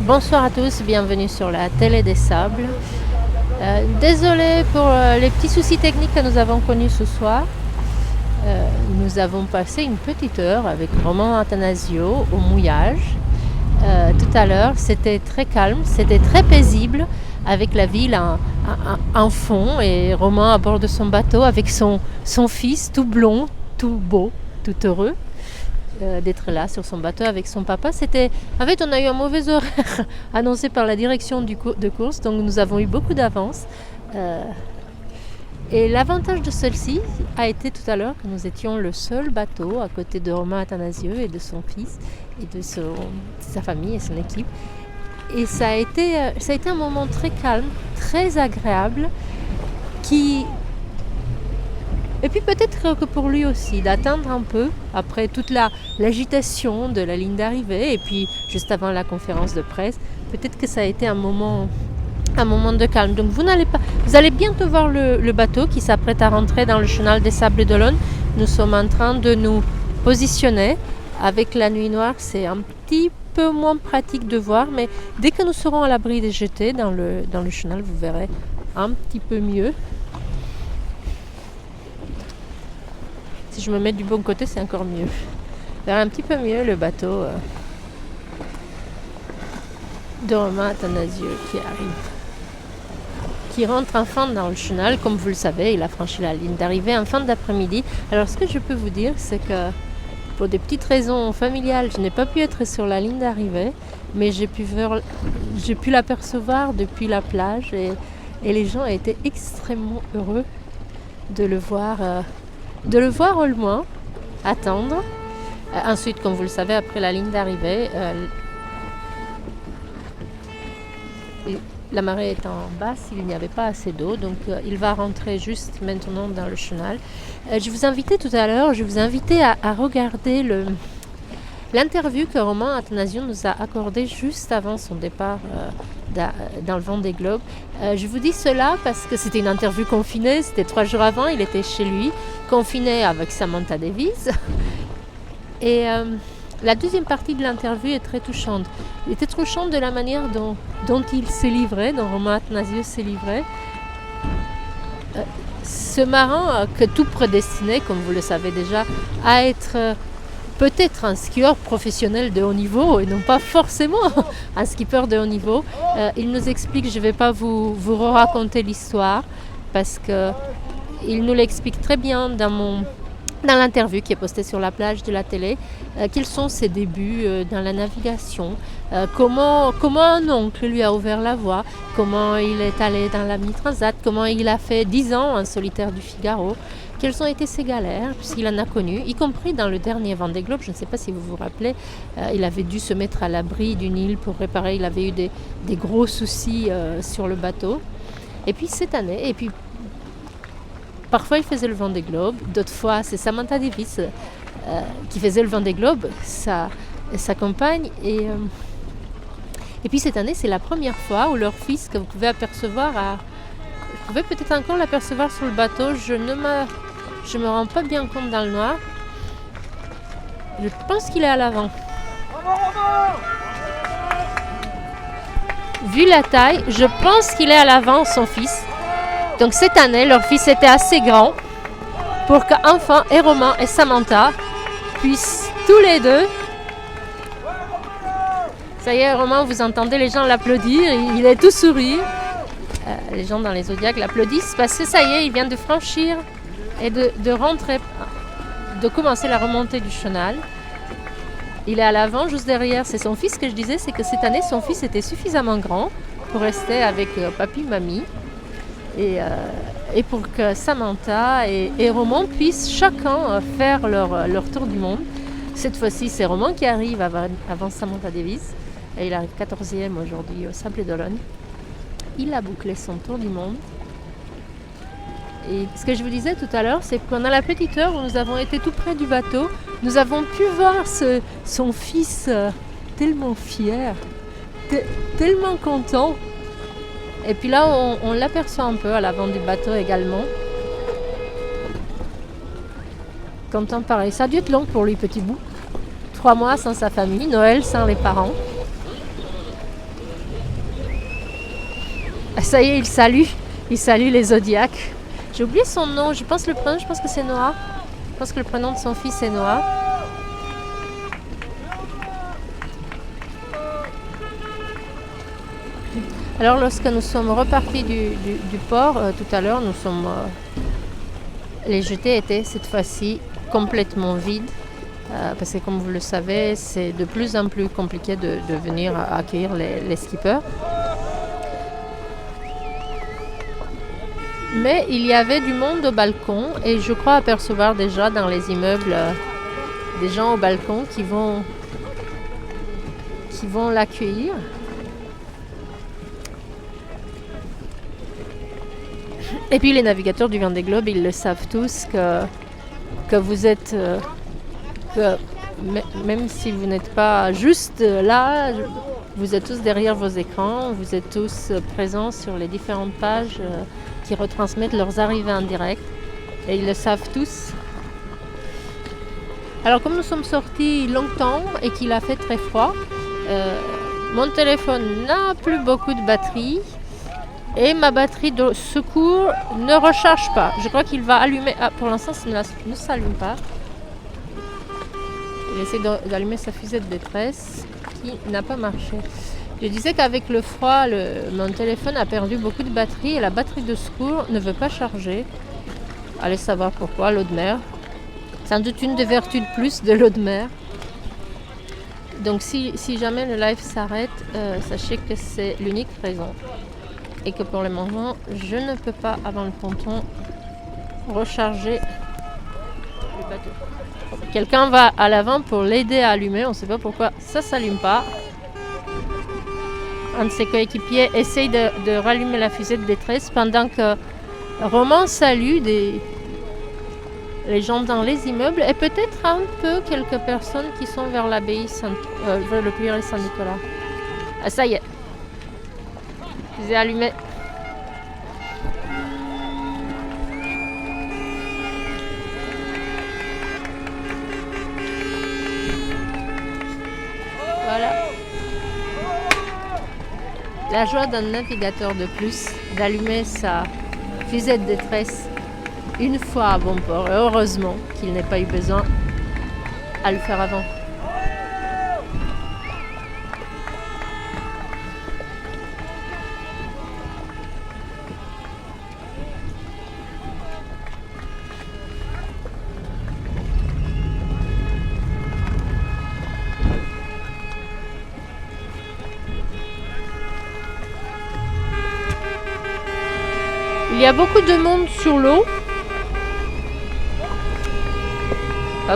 Bonsoir à tous, bienvenue sur la Télé des Sables. Désolé pour les petits soucis techniques que nous avons connus ce soir. Nous avons passé une petite heure avec Roman Attanasio au mouillage. Tout à l'heure, c'était très calme, c'était très paisible, avec la ville en fond et Roman à bord de son bateau avec son fils tout blond, tout beau, tout heureux. D'être là sur son bateau avec son papa. En fait, on a eu un mauvais horaire annoncé par la direction de course, donc nous avons eu beaucoup d'avance. Et l'avantage de celle-ci a été tout à l'heure que nous étions le seul bateau à côté de Romain Attanasio et de son fils et de sa famille et son équipe. Et ça a été un moment très calme, très agréable, et puis peut-être que pour lui aussi, d'attendre un peu, après toute l'agitation de la ligne d'arrivée, et puis juste avant la conférence de presse, peut-être que ça a été un moment de calme. Donc vous allez bientôt voir le bateau qui s'apprête à rentrer dans le chenal des Sables d'Olonne. Nous sommes en train de nous positionner. Avec la nuit noire, c'est un petit peu moins pratique de voir, mais dès que nous serons à l'abri des jetées dans le chenal, vous verrez un petit peu mieux. Si je me mets du bon côté, c'est encore mieux. Vers un petit peu mieux le bateau de Romain Attanasio qui rentre enfin dans le chenal. Comme vous le savez, il a franchi la ligne d'arrivée en fin d'après-midi. Alors ce que je peux vous dire, c'est que pour des petites raisons familiales, je n'ai pas pu être sur la ligne d'arrivée, mais j'ai pu l'apercevoir depuis la plage et les gens étaient extrêmement heureux de le voir au loin, attendre. Ensuite, comme vous le savez, après la ligne d'arrivée, la marée étant basse, il n'y avait pas assez d'eau, donc il va rentrer juste maintenant dans le chenal. Je vous invitais tout à l'heure, à regarder l'interview que Romain Attanasio nous a accordée juste avant son départ dans le Vendée Globe. Je vous dis cela parce que c'était une interview confinée, c'était 3 jours avant, il était chez lui, confiné avec Samantha Davies. Et la deuxième partie de l'interview est très touchante. Il était touchant de la manière dont il s'est livré, dont Romain Attanasio s'est livré. Ce marin que tout prédestinait, comme vous le savez déjà, à être peut-être un skieur professionnel de haut niveau et non pas forcément un skipper de haut niveau. Il nous explique, je ne vais pas vous raconter l'histoire parce qu'il nous l'explique très bien dans l'interview qui est postée sur la plage de la télé, quels sont ses débuts dans la navigation, comment un oncle lui a ouvert la voie, comment il est allé dans la mini-transat, comment il a fait 10 ans en solitaire du Figaro, quelles ont été ses galères, puisqu'il en a connu, y compris dans le dernier Vendée Globe. Je ne sais pas si vous vous rappelez, il avait dû se mettre à l'abri d'une île pour réparer, il avait eu des gros soucis sur le bateau. Et puis cette année, parfois il faisait le Vendée Globe, d'autres fois c'est Samantha Davies qui faisait le Vendée Globe, sa compagne. Et puis cette année c'est la première fois où leur fils, que vous pouvez apercevoir, vous pouvez peut-être encore l'apercevoir sur le bateau, je me rends pas bien compte dans le noir. Je pense qu'il est à l'avant. Vu la taille, je pense qu'il est à l'avant, son fils. Donc cette année, leur fils était assez grand pour qu'enfin et Romain et Samantha puissent tous les deux. Ça y est, Romain, vous entendez les gens l'applaudir, il est tout sourire. Les gens dans les Zodiacs l'applaudissent parce que ça y est, il vient de franchir et de rentrer, de commencer la remontée du chenal. Il est à l'avant, juste derrière, c'est son fils. Ce que je disais, c'est que cette année, son fils était suffisamment grand pour rester avec papy, mamie. Et pour que Samantha et Roman puissent chacun faire leur tour du monde. Cette fois-ci, c'est Roman qui arrive avant Samantha Davies. Et il arrive 14e aujourd'hui au Sables d'Olonne. Il a bouclé son tour du monde. Et ce que je vous disais tout à l'heure, c'est que pendant la petite heure où nous avons été tout près du bateau, nous avons pu voir son fils tellement fier, tellement content. Et puis là, on l'aperçoit un peu à l'avant du bateau également. Content pareil. Ça a dû être long pour lui, petit bout. 3 mois sans sa famille, Noël sans les parents. ça y est, il salue les Zodiacs. J'ai oublié son nom, je pense que c'est Noah. Je pense que le prénom de son fils est Noah. Alors lorsque nous sommes repartis du port tout à l'heure, les jetées étaient cette fois-ci complètement vides. Parce que comme vous le savez, c'est de plus en plus compliqué de venir accueillir les skippers. Mais il y avait du monde au balcon et je crois apercevoir déjà dans les immeubles des gens au balcon qui vont l'accueillir. Et puis les navigateurs du Vendée Globe, ils le savent tous que vous êtes... que même si vous n'êtes pas juste là, vous êtes tous derrière vos écrans, vous êtes tous présents sur les différentes pages qui retransmettent leurs arrivées en direct. Et ils le savent tous. Alors comme nous sommes sortis longtemps et qu'il a fait très froid, mon téléphone n'a plus beaucoup de batterie. Et ma batterie de secours ne recharge pas. Je crois qu'il va allumer... Ah, pour l'instant, ça ne s'allume pas. Il essaie d'allumer sa fusée de détresse qui n'a pas marché. Je disais qu'avec le froid, mon téléphone a perdu beaucoup de batterie et la batterie de secours ne veut pas charger. Allez savoir pourquoi, l'eau de mer. Sans doute une des vertus de plus de l'eau de mer. Donc si jamais le live s'arrête, sachez que c'est l'unique raison. Et que pour le moment, je ne peux pas, avant le ponton, recharger le bateau. Quelqu'un va à l'avant pour l'aider à allumer, on ne sait pas pourquoi ça ne s'allume pas. Un de ses coéquipiers essaye de rallumer la fusée de détresse pendant que Roman salue les gens dans les immeubles et peut-être un peu quelques personnes qui sont vers l'abbaye vers le prieuré Saint-Nicolas. Ah, ça y est. Fusée allumée. Voilà. La joie d'un navigateur de plus d'allumer sa fusée de détresse une fois à bon port. Et heureusement qu'il n'ait pas eu besoin à le faire avant. Il y a beaucoup de monde sur l'eau.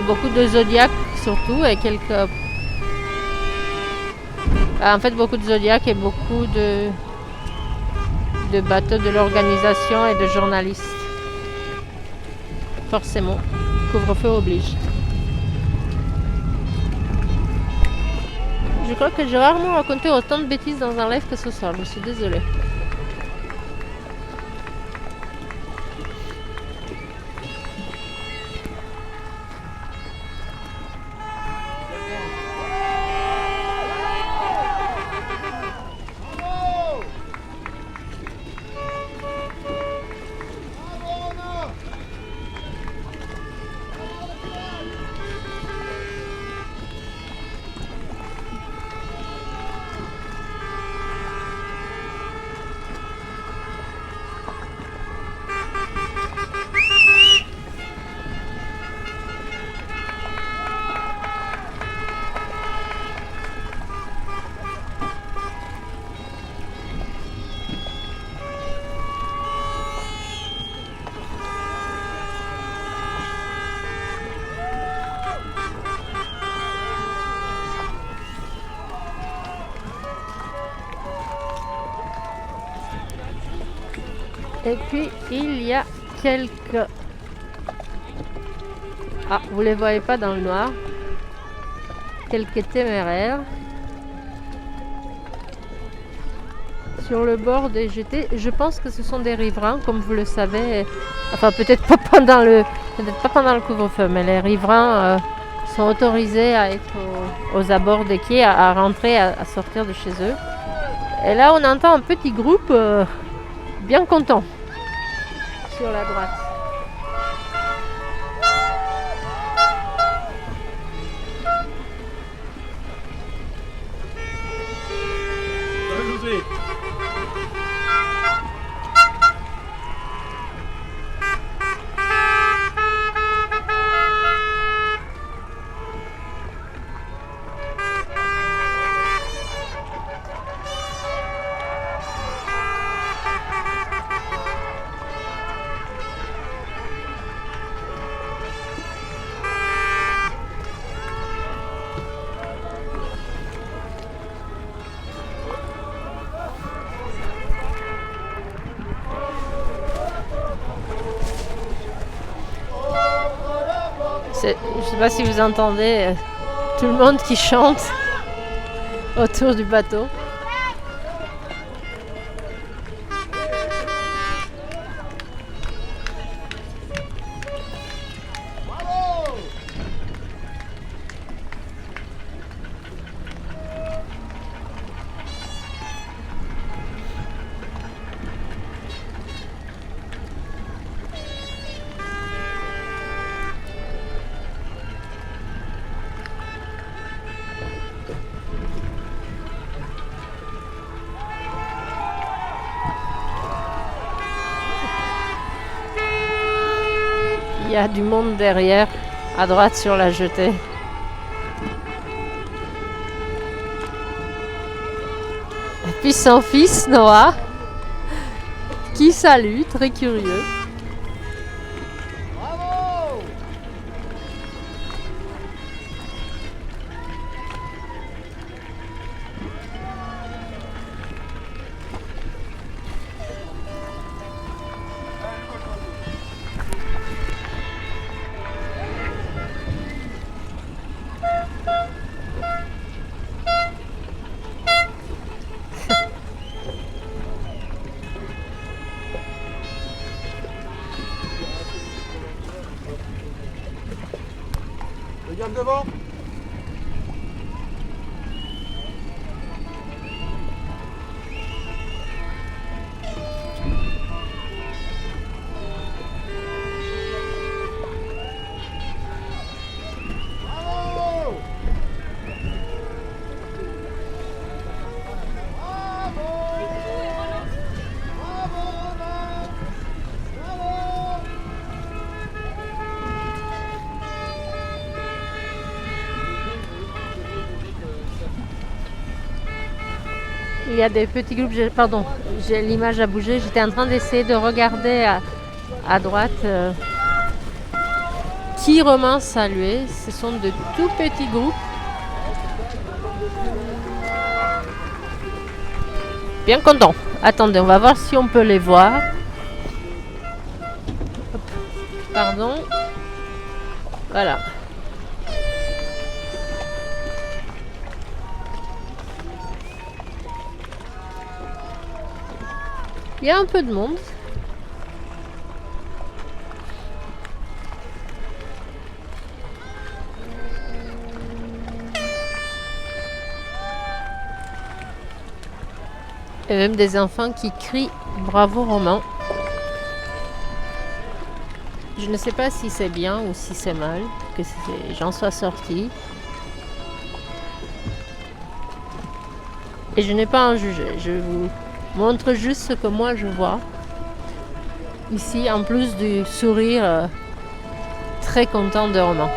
Beaucoup de Zodiacs surtout et quelques... En fait beaucoup de Zodiacs et beaucoup de bateaux de l'organisation et de journalistes. Forcément, couvre-feu oblige. Je crois que j'ai rarement raconté autant de bêtises dans un live que ce soir, je suis désolée. Et puis il y a quelques... Ah, vous les voyez pas dans le noir. Quelques téméraires. Sur le bord des jetées. Je pense que ce sont des riverains, comme vous le savez. Enfin, peut-être pas pendant le couvre-feu, mais les riverains sont autorisés à être aux abords des quais, à rentrer, à sortir de chez eux. Et là, on entend un petit groupe bien content sur la droite. Je ne sais pas si vous entendez tout le monde qui chante autour du bateau. Il y a du monde derrière, à droite sur la jetée. Et puis son fils Noah, qui salue, très curieux. Regarde devant. Il y a des petits groupes, pardon, j'ai l'image a bougé, j'étais en train d'essayer de regarder à droite qui Romain saluait. Ce sont de tout petits groupes. Bien content. Attendez, on va voir si on peut les voir. Hop. Pardon. Voilà. Il y a un peu de monde. Et même des enfants qui crient bravo Romain. Je ne sais pas si c'est bien ou si c'est mal que ces gens soient sortis. Et je n'ai pas à en juger. Je vous montre juste ce que moi je vois. Ici, en plus du sourire très content de Romain.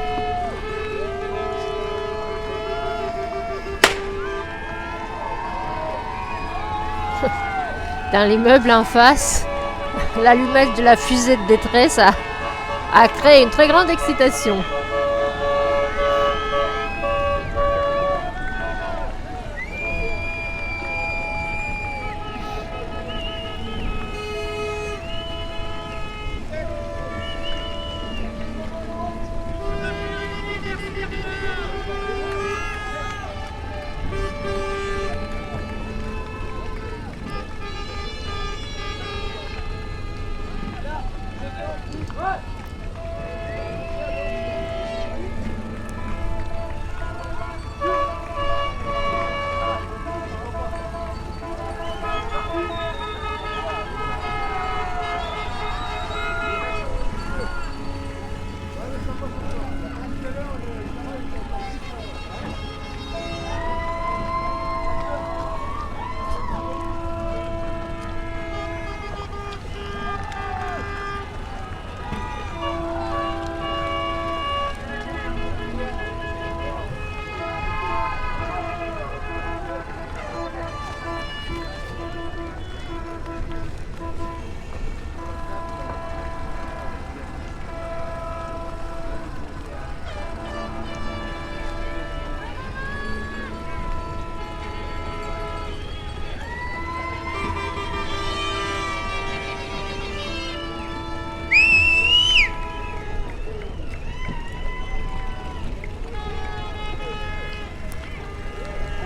Dans l'immeuble en face, l'allumage de la fusée de détresse a créé une très grande excitation.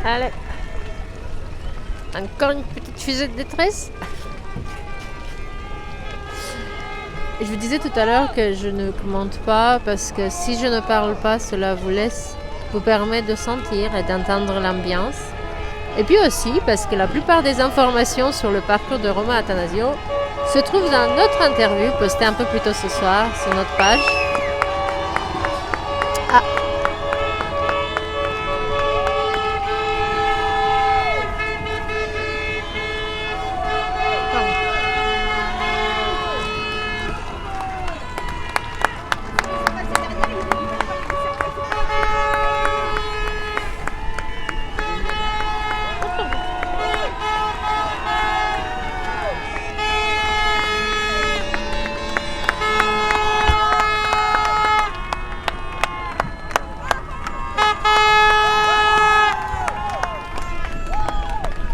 Allez. Encore une petite fusée de détresse. Et je vous disais tout à l'heure que je ne commente pas parce que si je ne parle pas, cela vous permet de sentir et d'entendre l'ambiance. Et puis aussi parce que la plupart des informations sur le parcours de Romain Attanasio se trouvent dans notre interview postée un peu plus tôt ce soir sur notre page. Ah.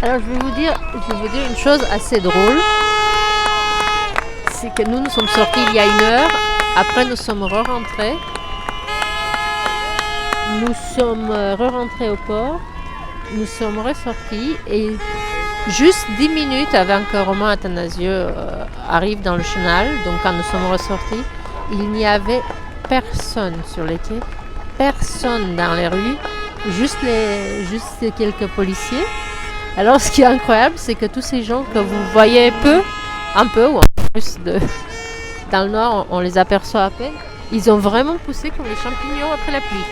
Alors je vais vous dire une chose assez drôle. C'est que nous sommes sortis il y a 1 heure. Après nous sommes re-rentrés. Nous sommes re-rentrés au port. Nous sommes ressortis et juste 10 minutes avant que Romain Attanasio arrive dans le chenal, donc quand nous sommes ressortis, il n'y avait personne sur les quais, personne dans les rues, juste quelques policiers. Alors ce qui est incroyable, c'est que tous ces gens que vous voyez un peu, ou en plus dans le nord, on les aperçoit à peine, ils ont vraiment poussé comme les champignons après la pluie.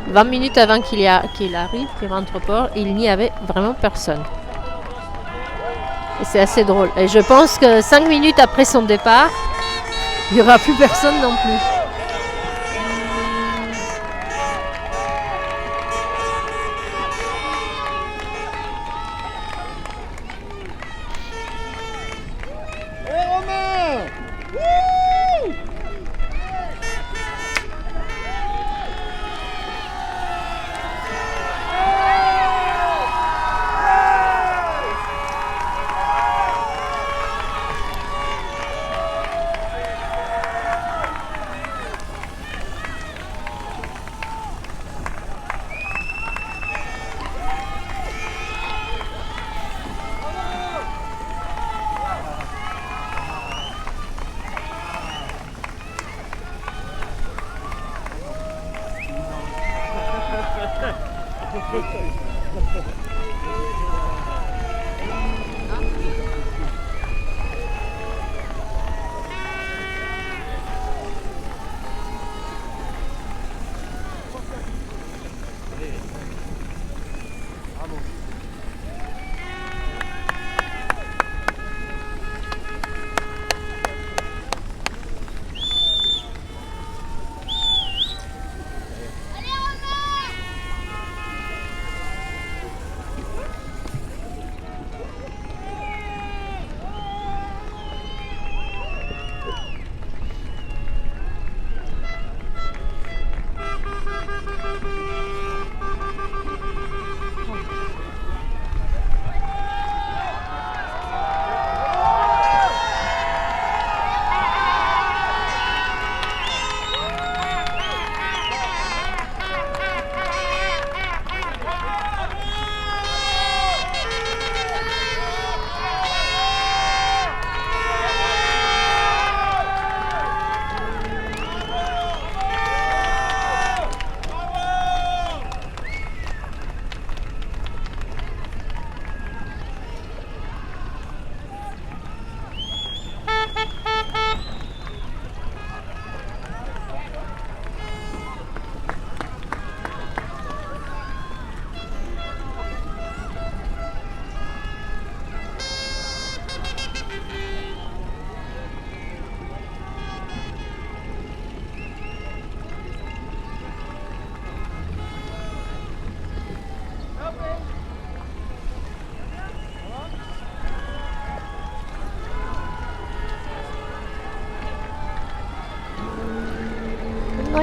20 minutes avant qu'il arrive, qu'il rentre au port, il n'y avait vraiment personne. Et c'est assez drôle. Et je pense que 5 minutes après son départ, il n'y aura plus personne non plus.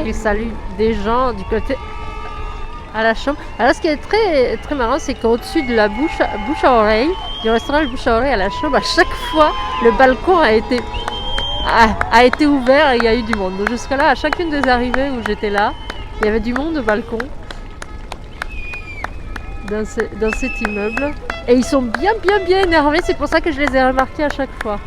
Il salue des gens du côté à la chambre. Alors ce qui est très, très marrant, c'est qu'au-dessus de la bouche à oreille, du restaurant le bouche à oreille à la chambre, à chaque fois, le balcon a été a été ouvert et il y a eu du monde. Donc jusqu'à là, à chacune des arrivées où j'étais là, il y avait du monde au balcon dans cet immeuble. Et ils sont bien énervés, c'est pour ça que je les ai remarqués à chaque fois.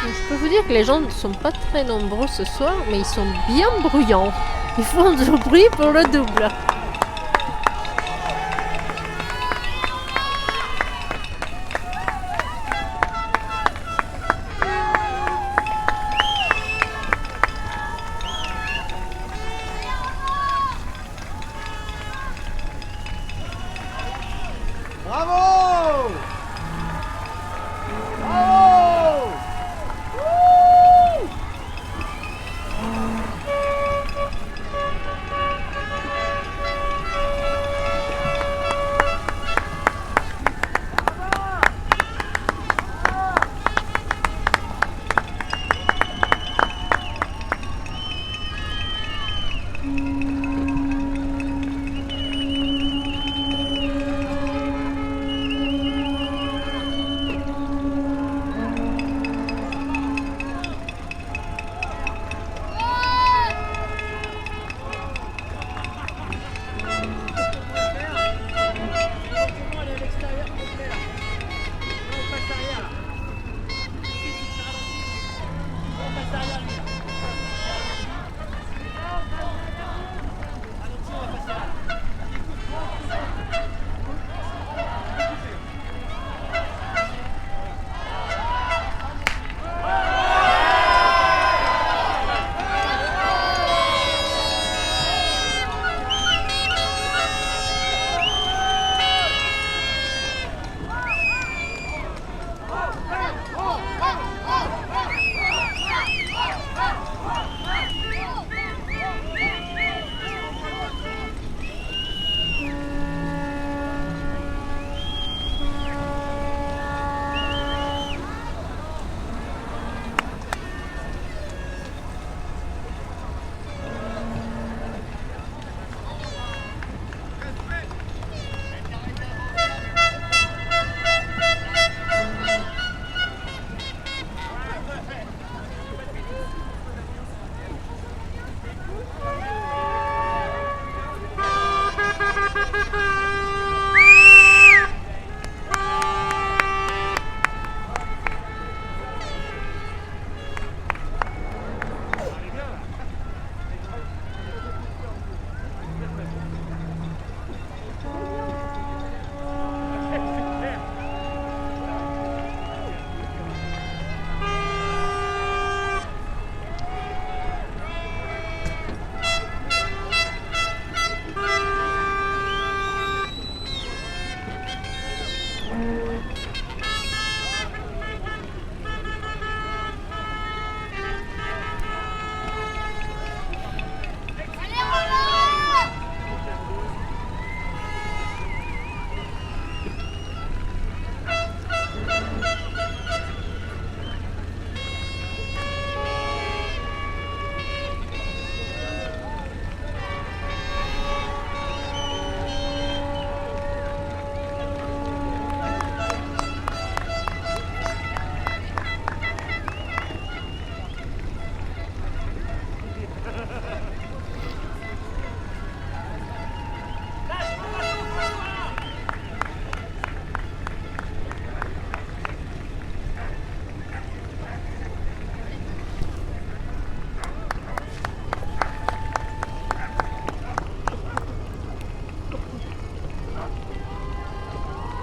Je peux vous dire que les gens ne sont pas très nombreux ce soir, mais ils sont bien bruyants. Ils font du bruit pour le double. Bravo! Bravo!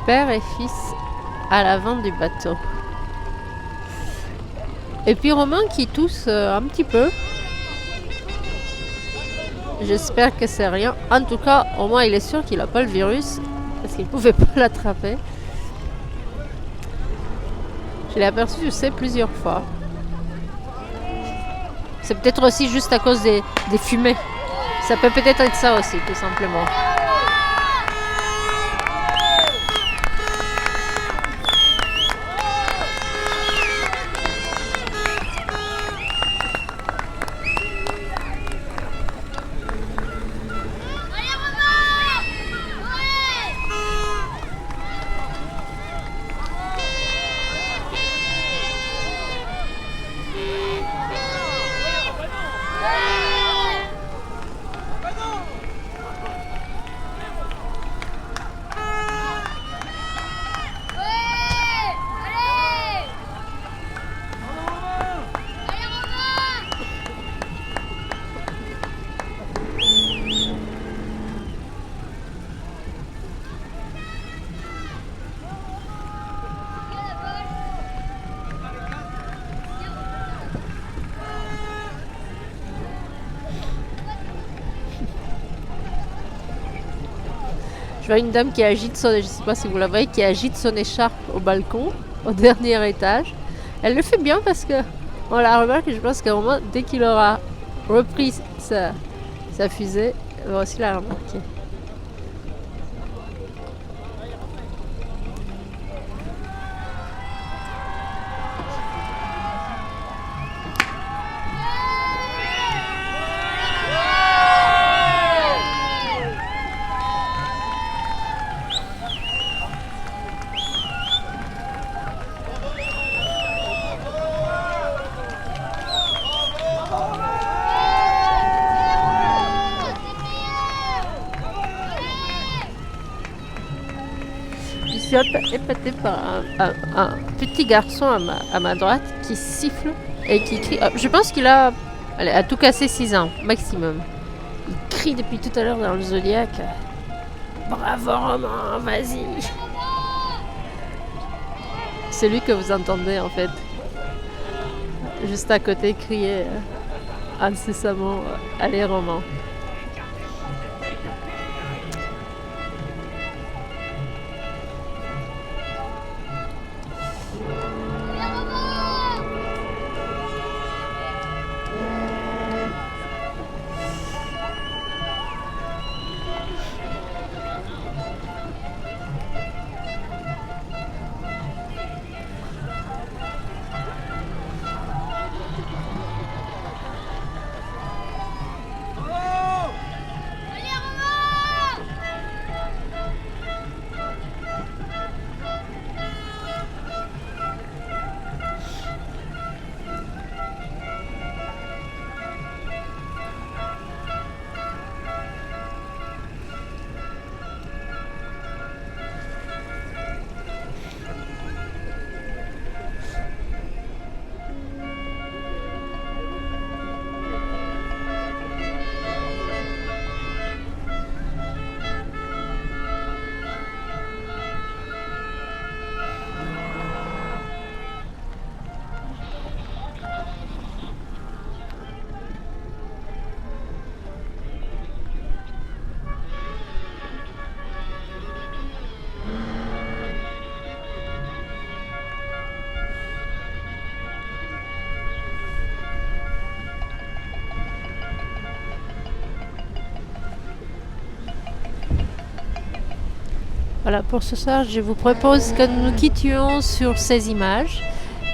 Père et fils à l'avant du bateau. Et puis Romain qui tousse un petit peu. J'espère que c'est rien. En tout cas, au moins il est sûr qu'il n'a pas le virus parce qu'il ne pouvait pas l'attraper. Je l'ai aperçu, je sais, plusieurs fois. C'est peut-être aussi juste à cause des fumées. Ça peut peut-être être ça aussi, tout simplement. Je vois une dame qui agite son, je sais pas si vous la voyez, qui agite son écharpe au balcon, au dernier étage. Elle le fait bien parce que on la remarque et je pense qu'à un moment, dès qu'il aura repris sa fusée, elle va aussi la remarquer. Je suis épatée par un petit garçon à ma droite qui siffle et qui crie. Je pense qu'il a à tout casser 6 ans, maximum. Il crie depuis tout à l'heure dans le Zodiac. Bravo Romain, vas-y. C'est lui que vous entendez en fait. Juste à côté crier incessamment. Allez Romain. Voilà, pour ce soir, je vous propose que nous quittions sur ces images.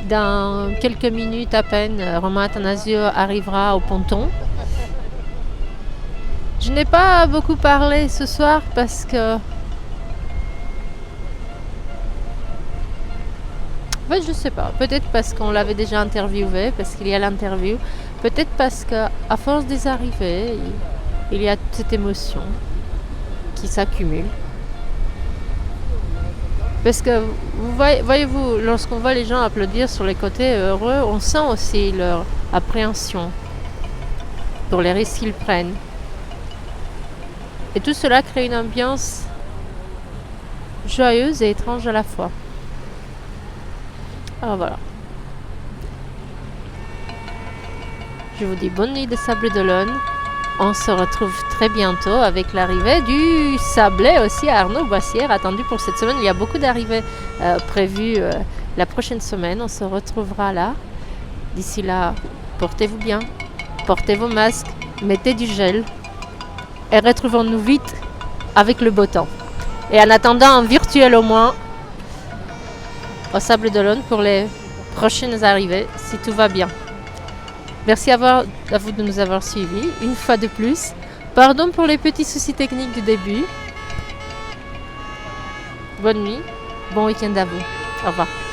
Dans quelques minutes à peine, Romain Attanasio arrivera au ponton. Je n'ai pas beaucoup parlé ce soir parce que... En fait, je ne sais pas. Peut-être parce qu'on l'avait déjà interviewé, parce qu'il y a l'interview. Peut-être parce qu'à force des arrivées, il y a toute cette émotion qui s'accumule. Parce que, voyez-vous, lorsqu'on voit les gens applaudir sur les côtés heureux, on sent aussi leur appréhension pour les risques qu'ils prennent. Et tout cela crée une ambiance joyeuse et étrange à la fois. Alors voilà. Je vous dis bonne nuit de Sablé d'Olonne. On se retrouve très bientôt avec l'arrivée du Sablé aussi à Arnaud-Boissière, attendu pour cette semaine. Il y a beaucoup d'arrivées prévues la prochaine semaine. On se retrouvera là. D'ici là, portez-vous bien, portez vos masques, mettez du gel et retrouvons-nous vite avec le beau temps. Et en attendant, en virtuel au moins, au Sable d'Olonne pour les prochaines arrivées, si tout va bien. Merci à vous de nous avoir suivis, une fois de plus. Pardon pour les petits soucis techniques du début. Bonne nuit, bon week-end à vous. Au revoir.